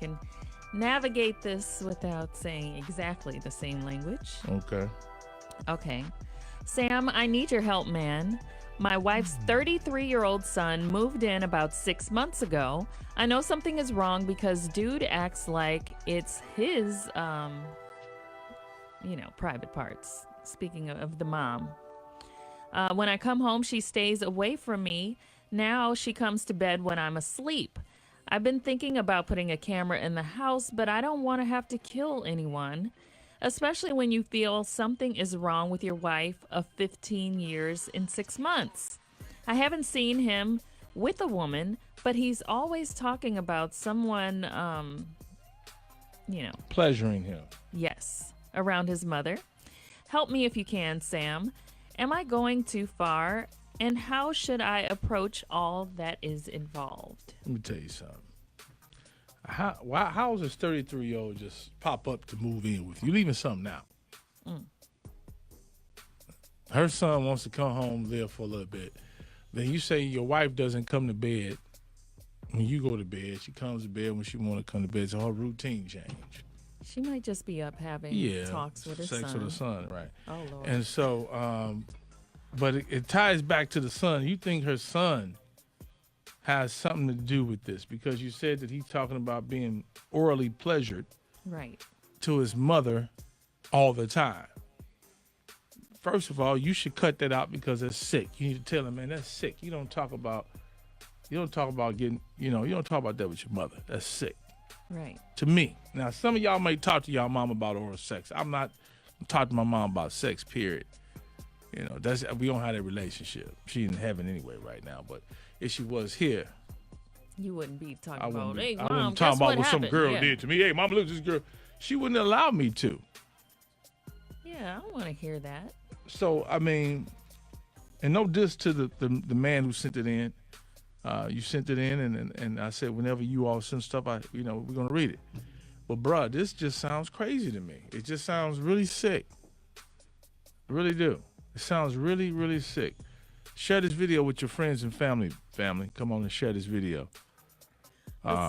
can navigate this without saying exactly the same language. Okay. Okay. Sam, I need your help, man. My wife's 33-year-old son moved in about 6 months ago. I know something is wrong because dude acts like it's his, private parts. Speaking of the mom. When I come home, she stays away from me. Now she comes to bed when I'm asleep. I've been thinking about putting a camera in the house, but I don't want to have to kill anyone, especially when you feel something is wrong with your wife of 15 years in 6 months. I haven't seen him with a woman, but he's always talking about someone, Pleasuring him. yes, around his mother. Help me if you can, Sam. Am I going too far? And how should I approach all that is involved? Let me tell you something. How does this 33-year-old just pop up to move in with you? Leaving something out. Her son wants to come home, live for a little bit. Then you say your wife doesn't come to bed when you go to bed. She comes to bed when she want to come to bed. So her routine change. She might just be up having talks with her son. Sex with her son, right. Oh, Lord. And so, but it ties back to the son. You think her son has something to do with this because you said that he's talking about being orally pleasured right to his mother all the time. First of all, you should cut that out because it's sick. You need to tell him, man, that's sick. You don't talk about getting, you don't talk about that with your mother. That's sick. Right. To me. Now, some of y'all may talk to y'all mom about oral sex. I'm not talking to my mom about sex, period. We don't have that relationship. She's in heaven anyway right now. But if she was here, you wouldn't be talking about, hey, I mom, wouldn't talk about what some girl yeah. did to me. Hey, mom, look at this girl. She wouldn't allow me to. Yeah, I don't want to hear that. So, I mean, and no diss to the man who sent it in. You sent it in, and I said, whenever you all send stuff, we're going to read it. But, bruh, this just sounds crazy to me. It just sounds really sick. I really do. It sounds really, really sick. Share this video with your friends and family. Come on and share this video.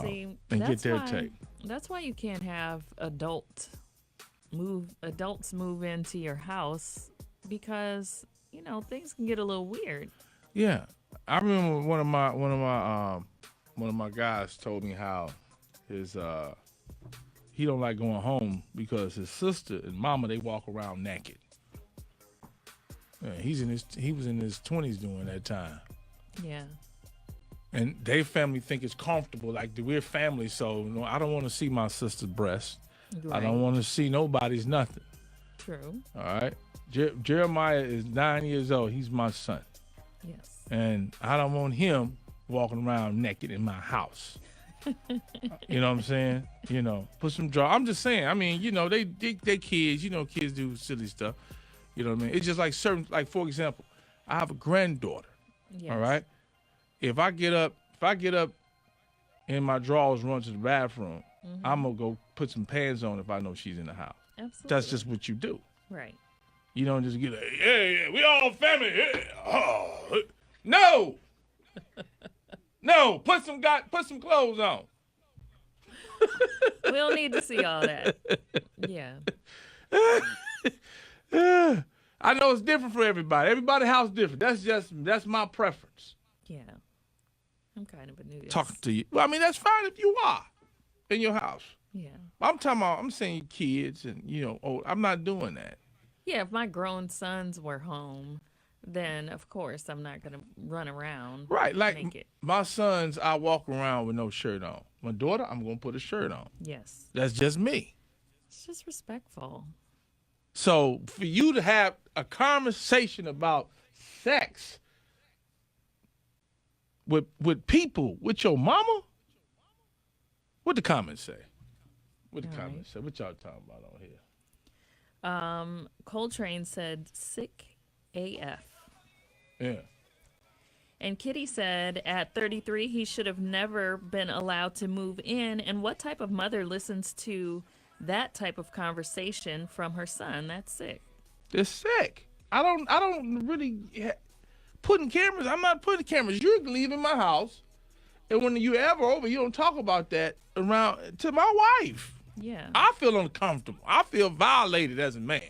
See, and get their take. That's why you can't have adults move into your house because, things can get a little weird. Yeah. I remember one of my guys told me how his he don't like going home because his sister and mama, they walk around naked. Yeah, he was in his 20s during that time. Yeah. And their family think it's comfortable, like we're family, so I don't want to see my sister's breast. Right. I don't want to see nobody's nothing. True. All right. Jeremiah is 9 years old. He's my son. Yes. And I don't want him walking around naked in my house. You know what I'm saying? Put some draw. I'm just saying. I mean, they kids. Kids do silly stuff. You know what I mean? It's just like for example, I have a granddaughter. Yes. All right. If I get up and my drawers run to the bathroom, I'm gonna go put some pants on if I know she's in the house. Absolutely. That's just what you do. Right. You don't just get like, yeah, we all family. Yeah. Oh, no. No, put some clothes on. We don't need to see all that. Yeah. I know it's different for everybody. Everybody's house different. That's my preference. Yeah. I'm kind of a nudist. Talking to you. Well, I mean, that's fine if you are in your house. Yeah. I'm saying kids and, I'm not doing that. Yeah, if my grown sons were home, then of course I'm not going to run around. Right, like naked. My sons, I walk around with no shirt on. My daughter, I'm going to put a shirt on. Yes. That's just me. It's just respectful. So for you to have a conversation about sex with people, with your mama, what the comments say? What the comments say? What y'all talking about on here? Coltrane said sick AF. Yeah. And Kitty said at 33 he should have never been allowed to move in. And what type of mother listens to that type of conversation from her son? That's sick. It's sick. I don't really putting cameras. I'm not putting cameras. You're leaving my house And when you ever over, you don't talk about that around to my wife. Yeah. I feel uncomfortable. I feel violated as a man.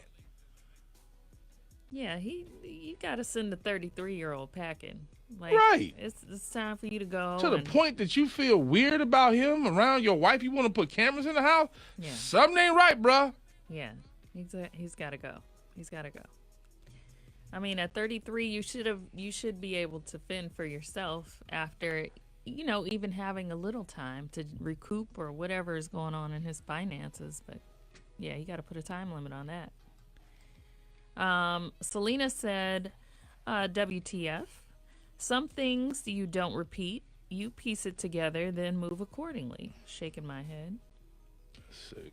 Yeah, you got to send the 33-year-old packing. Like, Right. It's time for you to go. To the point that you feel weird about him around your wife. You want to put cameras in the house? Yeah. Something ain't right, bruh. Yeah. He's got to go. He's got to go. I mean, at 33, you should be able to fend for yourself after, even having a little time to recoup or whatever is going on in his finances. But yeah, you got to put a time limit on that. Selena said, WTF. Some things you don't repeat. You piece it together, then move accordingly. Shaking my head. Sick.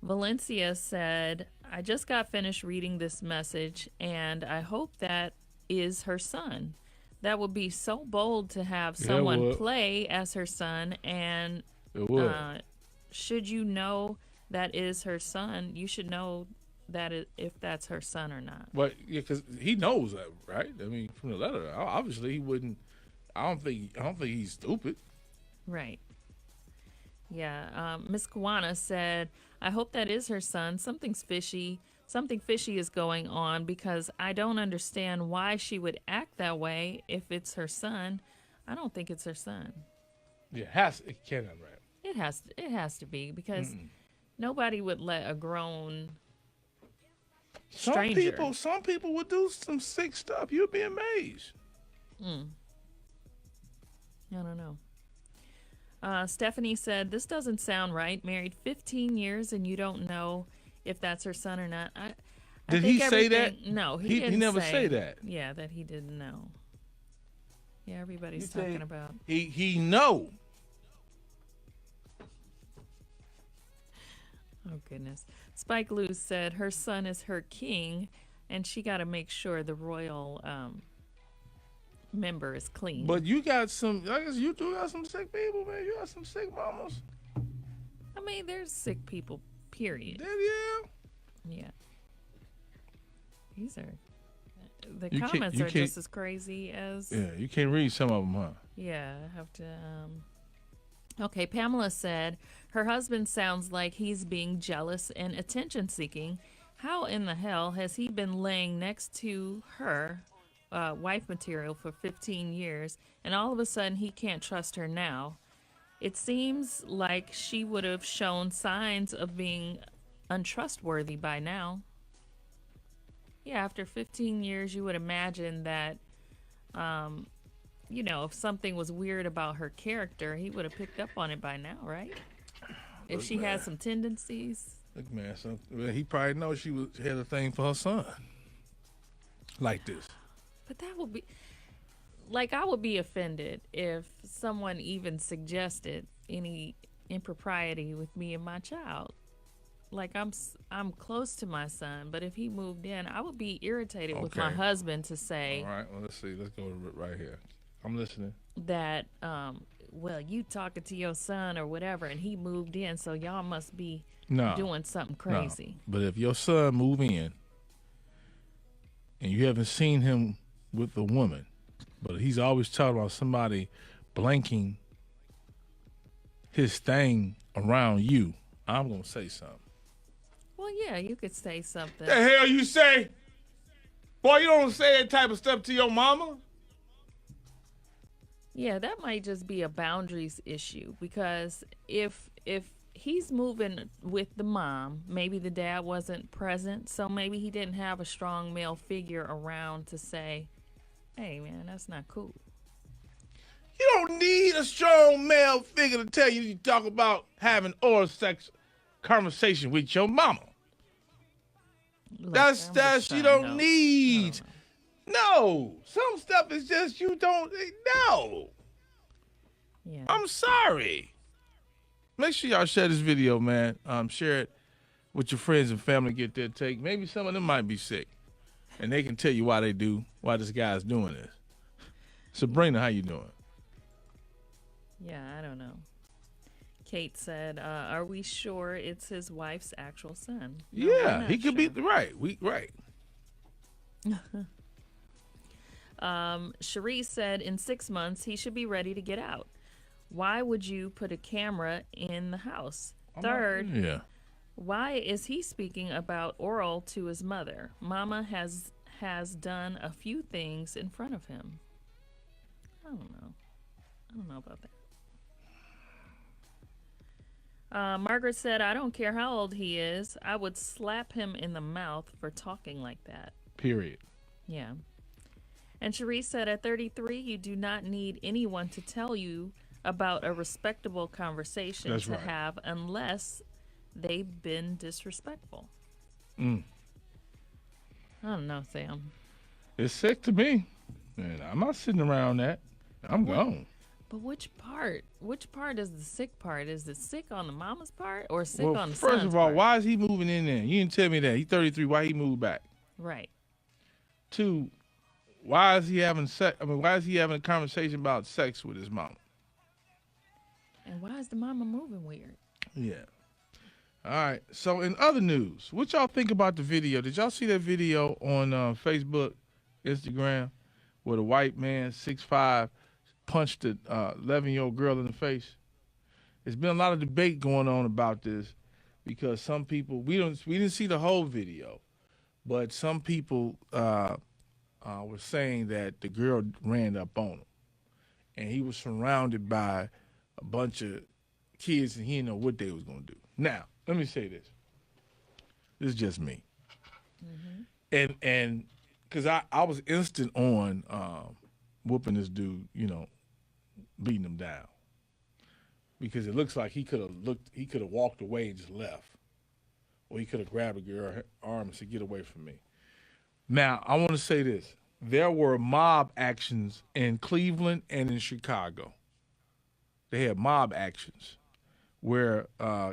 Valencia said, I just got finished reading this message, and I hope that is her son. That would be so bold to have someone play as her son, and should you know that is her son, you should know that if that's her son or not. But yeah, because he knows that, right? I mean, from the letter, obviously he wouldn't. I don't think he's stupid. Right. Yeah. Miss Kawana said, I hope that is her son. Something fishy is going on because I don't understand why she would act that way if it's her son. I don't think it's her son. Yeah, it cannot, right? It has to be because nobody would let a grown stranger. Some people would do some sick stuff. You'd be amazed. I don't know. Stephanie said, this doesn't sound right. Married 15 years and you don't know if that's her son or not. Did he say that? No, he didn't. He never say that. Yeah, that he didn't know. Yeah, everybody's talking about. He know. Oh, goodness. Spike Lee said her son is her king, and she got to make sure the royal member is clean. But you got some, I guess you do got some sick people, man. You got some sick mamas. I mean, there's sick people, period. Yeah. Yeah. These are, the comments are just as crazy as. Yeah, you can't read some of them, huh? Yeah, I have to. Okay, Pamela said her husband sounds like he's being jealous and attention seeking. How in the hell has he been laying next to her, wife material, for 15 years, and all of a sudden he can't trust her now? It seems like she would have shown signs of being untrustworthy by now. Yeah, after 15 years, you would imagine that, if something was weird about her character, he would have picked up on it by now, right? If she had some tendencies. Look, man, he probably knows she had a thing for her son. Like this. But that would be, like, I would be offended if someone even suggested any impropriety with me and my child. Like, I'm close to my son, but if he moved in, I would be irritated with my husband to say. All right, well, let's see. Let's go right here. I'm listening. That, well, you talking to your son or whatever, and he moved in, so y'all must be doing something crazy. No. But if your son move in and you haven't seen him with a woman, but he's always talking about somebody blanking his thing around you, I'm going to say something. Well, yeah, you could say something. The hell you say? Boy, you don't say that type of stuff to your mama. Yeah, that might just be a boundaries issue, because if he's moving with the mom, maybe the dad wasn't present, so maybe he didn't have a strong male figure around to say, hey, man, that's not cool. You don't need a strong male figure to tell you talk about having oral sex conversation with your mama. Look, that's you don't need. No, some stuff is just you don't know. Yeah. I'm sorry. Make sure y'all share this video, man. Share it with your friends and family. Get their take. Maybe some of them might be sick, and they can tell you why this guy's doing this. Sabrina, how you doing? Yeah, I don't know. Kate said, "Are we sure it's his wife's actual son?" No, yeah, he could be right. Right. Cherise said, in 6 months, he should be ready to get out. Why would you put a camera in the house? I'm not- Third, yeah. why is he speaking about oral to his mother? Mama has done a few things in front of him. I don't know. I don't know about that. Margaret said, I don't care how old he is. I would slap him in the mouth for talking like that. Period. Yeah. And Cherise said, at 33, you do not need anyone to tell you about a respectable conversation That's to right. have unless they've been disrespectful. Mm. I don't know, Sam. It's sick to me. And I'm not sitting around that. I'm gone. But which part? Which part is the sick part? Is it sick on the mama's part or sick Well, on the first son's of all, part? why is he moving in there? You didn't tell me that. He's 33. Why he moved back? Right. 2, why is he having sex? I mean, why is he having a conversation about sex with his mama? And why is the mama moving weird? Yeah. All right. So in other news, what y'all think about the video? Did y'all see that video on Facebook, Instagram, where the white man, 6'5", punched the 11-year-old girl in the face? There's been a lot of debate going on about this because some people we didn't see the whole video, but some people were saying that the girl ran up on him, and he was surrounded by a bunch of kids, and he didn't know what they was gonna do. Now, let me say this. This is just me, and because I was instant on whooping this dude, beating him down, because it looks like he could have walked away and just left, or he could have grabbed a girl's arm and said, "Get away from me." Now, I want to say this: there were mob actions in Cleveland and in Chicago. They had mob actions where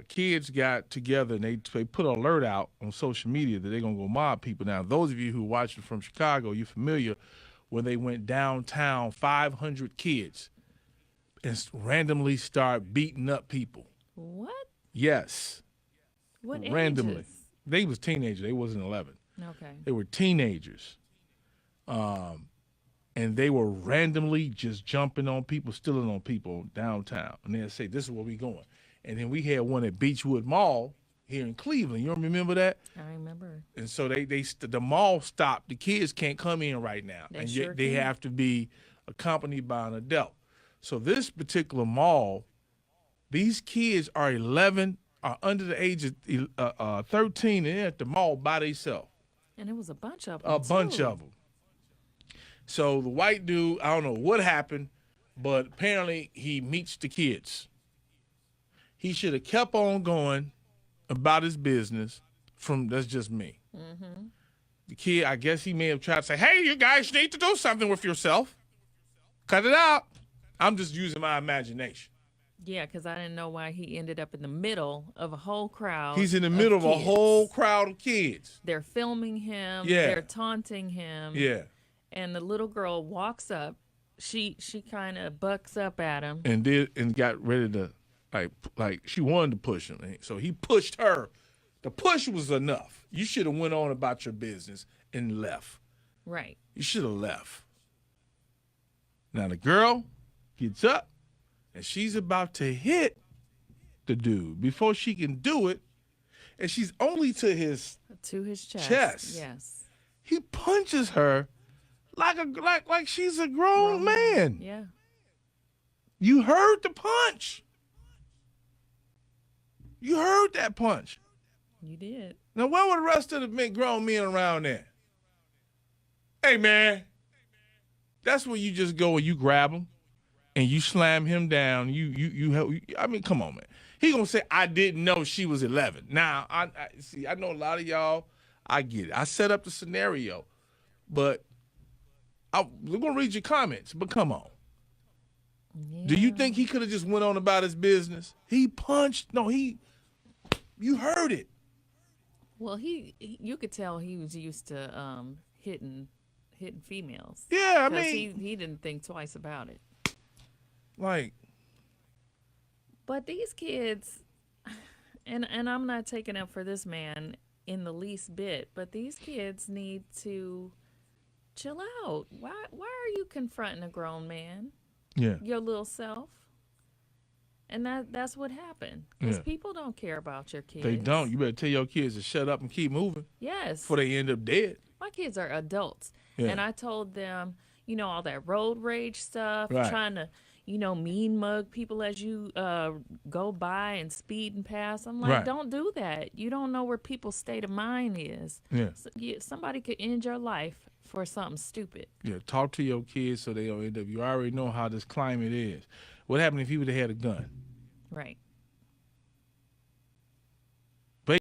kids got together and they put an alert out on social media that they're going to go mob people. Now, those of you who watched it from Chicago, you're familiar when they went downtown, 500 kids, and randomly start beating up people. What? Yes. What Randomly. ages? They was teenagers. They wasn't 11. Okay. They were teenagers. And they were randomly just jumping on people, stealing on people downtown. And they'd say, this is where we going. And then we had one at Beechwood Mall here in Cleveland. You don't remember that? I remember. And so the mall stopped. The kids can't come in right now. They and sure they can. have to be accompanied by an adult. So this particular mall, these kids are 11, are under the age of 13, and they're at the mall by themselves. And it was a bunch of them. A bunch of them. So the white dude, I don't know what happened, but apparently he meets the kids. He should have kept on going about his business. That's just me. Mm-hmm. The kid, I guess he may have tried to say, hey, you guys need to do something with yourself. Cut it out. I'm just using my imagination. Yeah, because I didn't know why he ended up in the middle of a whole crowd. He's in the middle of a kids. whole crowd of kids. They're filming him. Yeah. They're taunting him. Yeah. And the little girl walks up. She kind of bucks up at him. And got ready to, like she wanted to push him. So he pushed her. The push was enough. You should have went on about your business and left. Right. You should have left. Now the girl gets up, and she's about to hit the dude before she can do it, and she's only to his chest. Yes. He punches her like she's a grown man. Yeah. You heard the punch. You heard that punch. You did. Now where were the rest of the grown men around there? Hey man, that's where you just go and you grab him and you slam him down. I mean, come on, man. He gonna say, I didn't know she was 11. Now, I see, I know a lot of y'all, I get it. I set up the scenario, but we're gonna read your comments, but come on. Yeah. Do you think he could have just went on about his business? He punched, you heard it. Well, you could tell he was used to hitting females. Yeah, I 'Cause mean, he didn't think twice about it. like, But these kids, and I'm not taking up for this man in the least bit, but these kids need to chill out. Why are you confronting a grown man? yeah. Your little self. And that's what happened. Because Yeah. people don't care about your kids. They don't. You better tell your kids to shut up and keep moving Yes. before they end up dead. My kids are adults. Yeah. And I told them, all that road rage stuff, Right. trying to, mean mug people as you go by and speed and pass. I'm like, Right. don't do that. You don't know where people's state of mind is. Yeah. Somebody could end your life for something stupid. Yeah. Talk to your kids so they don't end up. You already know how this climate is. What happened if he would have had a gun? Right.